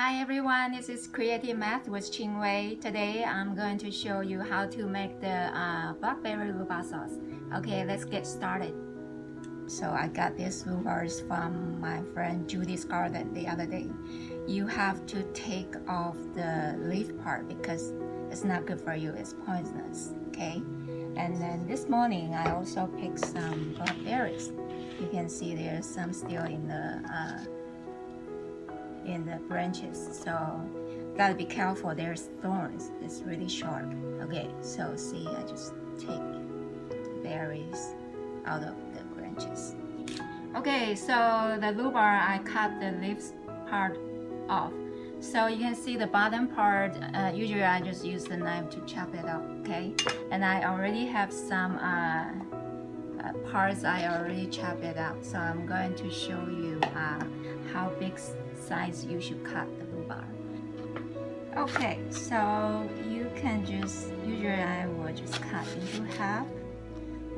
Hi everyone, this is Creative Math with Ching-Hui. Today I'm going to show you how to make the Blackberry Rhubarb sauce. Okay, let's get started. So I got these rhubarbs from my friend Judy's garden the other day. You have to take off the leaf part because it's not good for you, it's poisonous, okay? And then this morning I also picked some blackberries. You can see there's some still in the branches, so gotta be careful, there's thorns, it's really sharp. Okay, so see, I just take berries out of the branches. Okay, so the rhubarb, I cut the leaves part off, so you can see the bottom part. Usually I just use the knife to chop it up, okay? And I already have some parts I already chopped it up, so I'm going to show you how big size you should cut the rhubarb. Okay, so you can just, usually I will just cut into half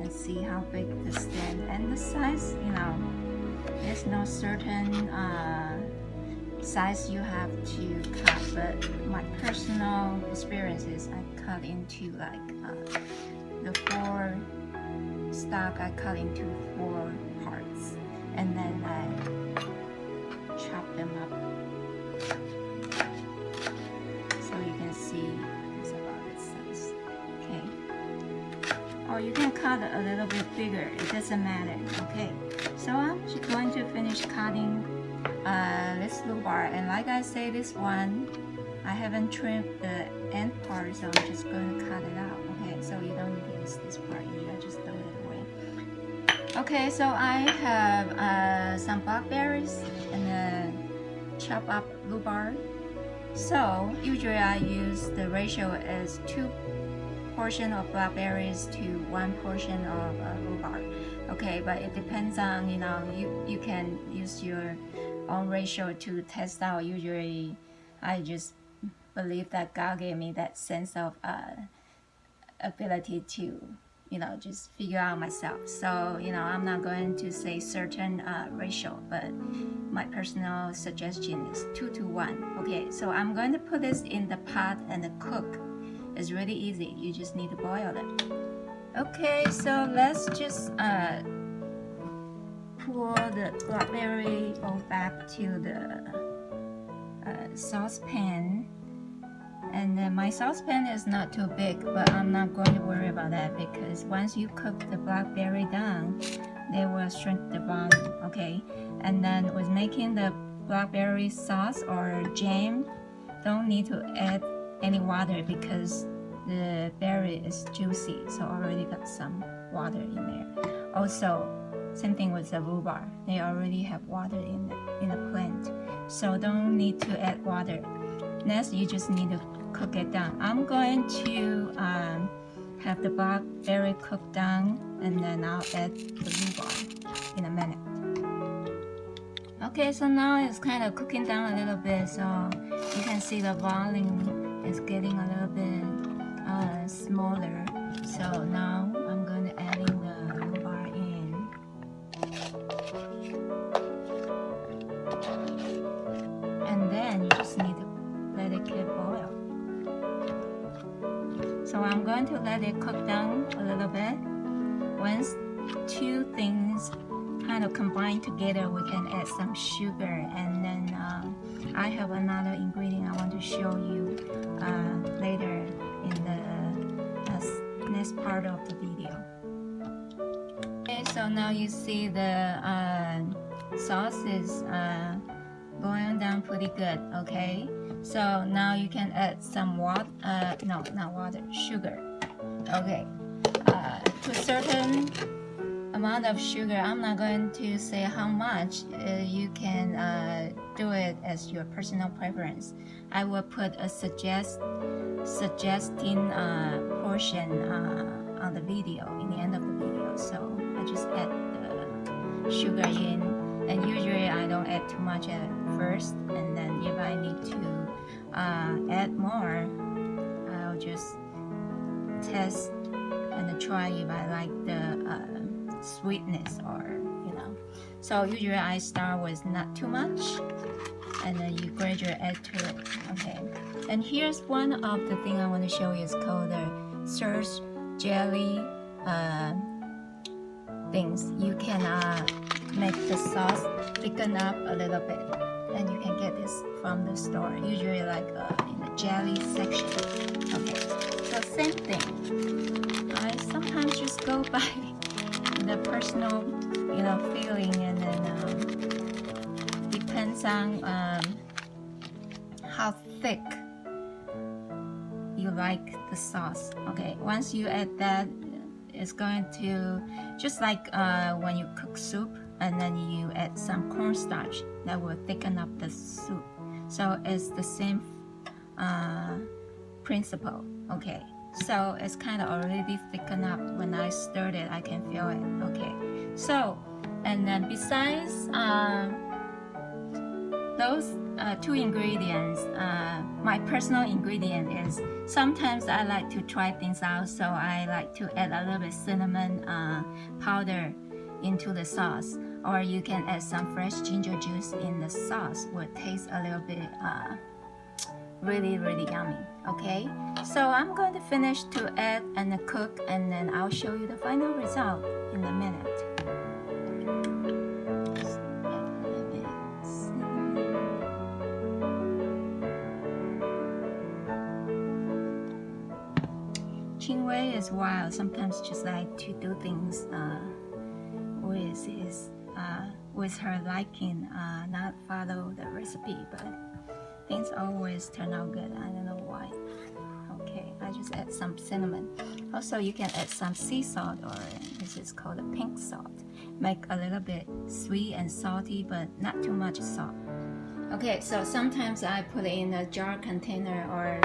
and see how big the stem and the size, you know, there's no certain size you have to cut, but my personal experiences, I cut into like the 4 stalk, I cut into 4 parts, and then I chop them up. So you can see it's about this size. Okay. Or you can cut a little bit bigger, it doesn't matter. Okay. So I'm just going to finish cutting this rhubarb, and like I say, this one I haven't trimmed the end part, so I'm just going to cut it out. Okay, so you don't need to use this part, you just throw it away. Okay, so I have some blackberries and then chop up rhubarb. So usually I use the ratio as 2 portion of blackberries to 1 portion of rhubarb. Okay, but it depends on, you know, you can use your own ratio to test out. Usually I just believe that God gave me that sense of ability to, you know, just figure out myself. So, you know, I'm not going to say certain ratio, but my personal suggestion is 2 to 1. Okay, so I'm going to put this in the pot and cook. It's really easy, you just need to boil it. Okay, so let's just pour the blackberry bowl back to the saucepan. And then my saucepan is not too big, but I'm not going to worry about that because once you cook the blackberry down, they will shrink the volume, okay? And then with making the blackberry sauce or jam, don't need to add any water because the berry is juicy, so already got some water in there. Also, same thing with the rhubarb, they already have water in the plant, so don't need to add water. Next, you just need to cook it down. I'm going to have the blackberry cooked down, and then I'll add the rhubarb in a minute. Okay, so now it's kind of cooking down a little bit, so you can see the volume is getting a little bit smaller. So now I'm going to add in the rhubarb in. And then you just need to let it get boiled. So I'm going to let it cook down a little bit. Once 2 things kind of combine together, we can add some sugar, and then I have another ingredient I want to show you later in the next part of the video. Okay, so now you see the sauce is boiling down pretty good, okay? So now you can add some water, no, not water, sugar. Okay, to a certain amount of sugar, I'm not going to say how much, you can do it as your personal preference. I will put a suggesting portion on the video, in the end of the video. So I just add the sugar in, and usually I don't add too much at first, and then if I need to add more, I'll just test and try if I like the sweetness, or you know. So usually I start with not too much, and then you gradually add to it. Okay, and here's one of the thing I want to show you is called the surge jelly things. You can make the sauce thicken up a little bit, and you can get this from the store, usually like in the jelly section. Okay, so same thing. I sometimes just go by the personal, feeling, and then depends on how thick you like the sauce. Okay, once you add that, it's going to just like when you cook soup and then you add some cornstarch, that will thicken up the soup. So it's the same principle. Okay, so it's kind of already thickened up. When I stirred it, I can feel it. Okay, so and then besides those two ingredients, my personal ingredient is sometimes I like to try things out, so I like to add a little bit cinnamon powder into the sauce, or you can add some fresh ginger juice in the sauce, will taste a little bit really yummy. Okay, so I'm going to finish to add and cook, and then I'll show you the final result in a minute. Ching-Hui is wild. Sometimes just like to do things with her liking, not follow the recipe, but things always turn out good. I don't know why. Okay, I just add some cinnamon. Also, you can add some sea salt, or this is called a pink salt. Make a little bit sweet and salty, but not too much salt. Okay, so sometimes I put it in a jar container, or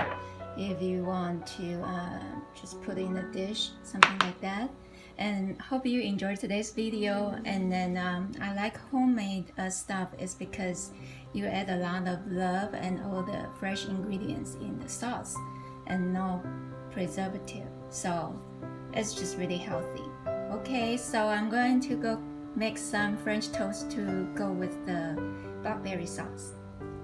if you want to just put it in a dish, something like that. And hope you enjoyed today's video. And then I like homemade stuff is because you add a lot of love and all the fresh ingredients in the sauce and no preservative, so it's just really healthy. Okay, so I'm going to go make some French toast to go with the blackberry sauce.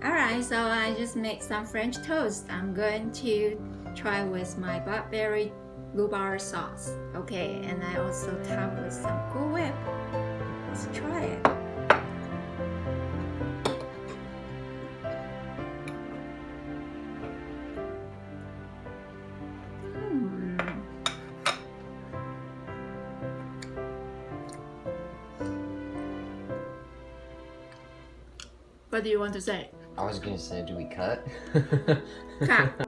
Alright, so I just made some French toast. I'm going to try with my Blackberry Rhubarb sauce. Okay, and I also top with some Cool Whip. Let's try it. What do you want to say? I was gonna say, do we cut? Cut.